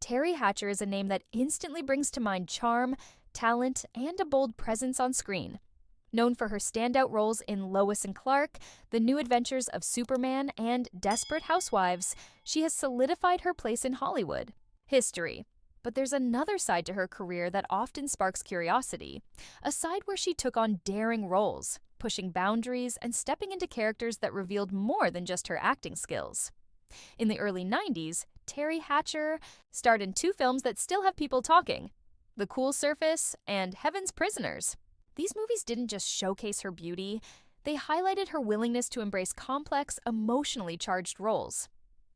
Teri Hatcher is a name that instantly brings to mind charm, talent, and a bold presence on screen. Known for her standout roles in Lois and Clark, The New Adventures of Superman, and Desperate Housewives, she has solidified her place in Hollywood. History. But there's another side to her career that often sparks curiosity, a side where she took on daring roles, pushing boundaries and stepping into characters that revealed more than just her acting skills. In the early 90s, Teri Hatcher starred in two films that still have people talking, The Cool Surface and Heaven's Prisoners. These movies didn't just showcase her beauty, they highlighted her willingness to embrace complex, emotionally charged roles.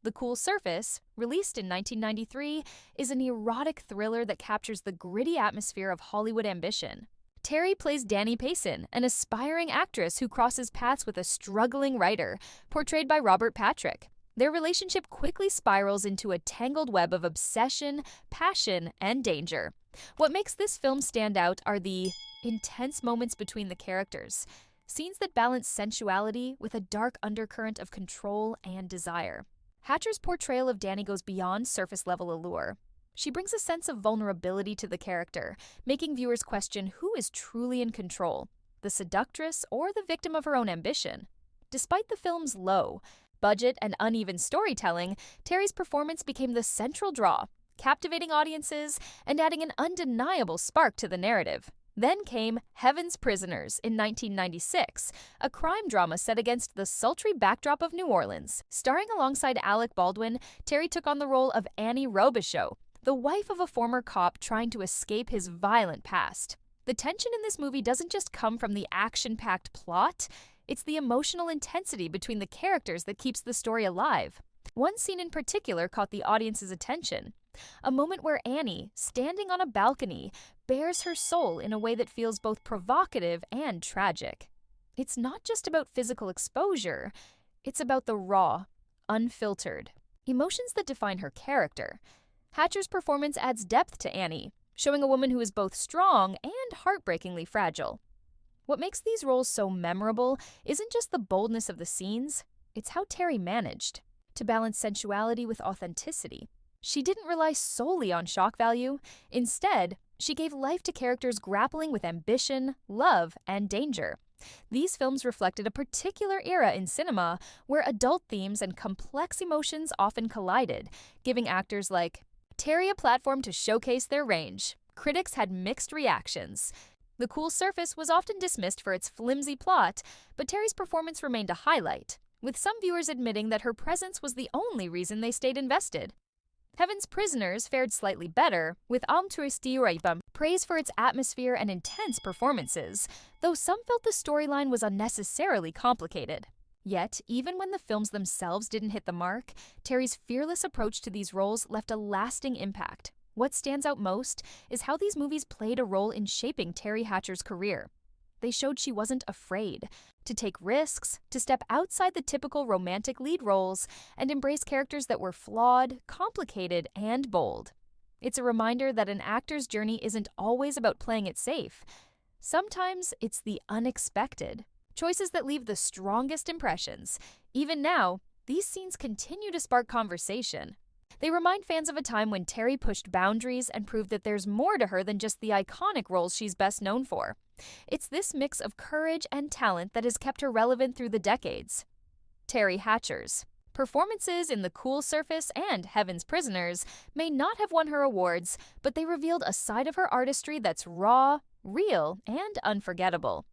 The Cool Surface, released in 1993, is an erotic thriller that captures the gritty atmosphere of Hollywood ambition. Teri plays Danny Payson, an aspiring actress who crosses paths with a struggling writer, portrayed by Robert Patrick. Their relationship quickly spirals into a tangled web of obsession, passion, and danger. What makes this film stand out are the intense moments between the characters, scenes that balance sensuality with a dark undercurrent of control and desire. Hatcher's portrayal of Danny goes beyond surface-level allure. She brings a sense of vulnerability to the character, making viewers question who is truly in control, the seductress or the victim of her own ambition. Despite the film's low budget and uneven storytelling, Teri's performance became the central draw, captivating audiences and adding an undeniable spark to the narrative. Then came Heaven's Prisoners in 1996, a crime drama set against the sultry backdrop of New Orleans. Starring alongside Alec Baldwin, Teri took on the role of Annie Robichaux, the wife of a former cop trying to escape his violent past. The tension in this movie doesn't just come from the action-packed plot, it's the emotional intensity between the characters that keeps the story alive. One scene in particular caught the audience's attention. A moment where Annie, standing on a balcony, bears her soul in a way that feels both provocative and tragic. It's not just about physical exposure, it's about the raw, unfiltered emotions that define her character. Hatcher's performance adds depth to Annie, showing a woman who is both strong and heartbreakingly fragile. What makes these roles so memorable isn't just the boldness of the scenes, it's how Teri managed to balance sensuality with authenticity. She didn't rely solely on shock value. Instead, she gave life to characters grappling with ambition, love, and danger. These films reflected a particular era in cinema where adult themes and complex emotions often collided, giving actors like Teri a platform to showcase their range. Critics had mixed reactions. The Cool Surface was often dismissed for its flimsy plot, but Teri's performance remained a highlight, with some viewers admitting that her presence was the only reason they stayed invested. Heaven's Prisoners fared slightly better, with praise for its atmosphere and intense performances, though some felt the storyline was unnecessarily complicated. Yet, even when the films themselves didn't hit the mark, Teri's fearless approach to these roles left a lasting impact. What stands out most is how these movies played a role in shaping Teri Hatcher's career. They showed she wasn't afraid to take risks, to step outside the typical romantic lead roles, and embrace characters that were flawed, complicated, and bold. It's a reminder that an actor's journey isn't always about playing it safe. Sometimes it's the unexpected, choices that leave the strongest impressions. Even now, these scenes continue to spark conversation. They remind fans of a time when Teri pushed boundaries and proved that there's more to her than just the iconic roles she's best known for. It's this mix of courage and talent that has kept her relevant through the decades. Teri Hatcher's performances in The Cool Surface and Heaven's Prisoners may not have won her awards, but they revealed a side of her artistry that's raw, real, and unforgettable.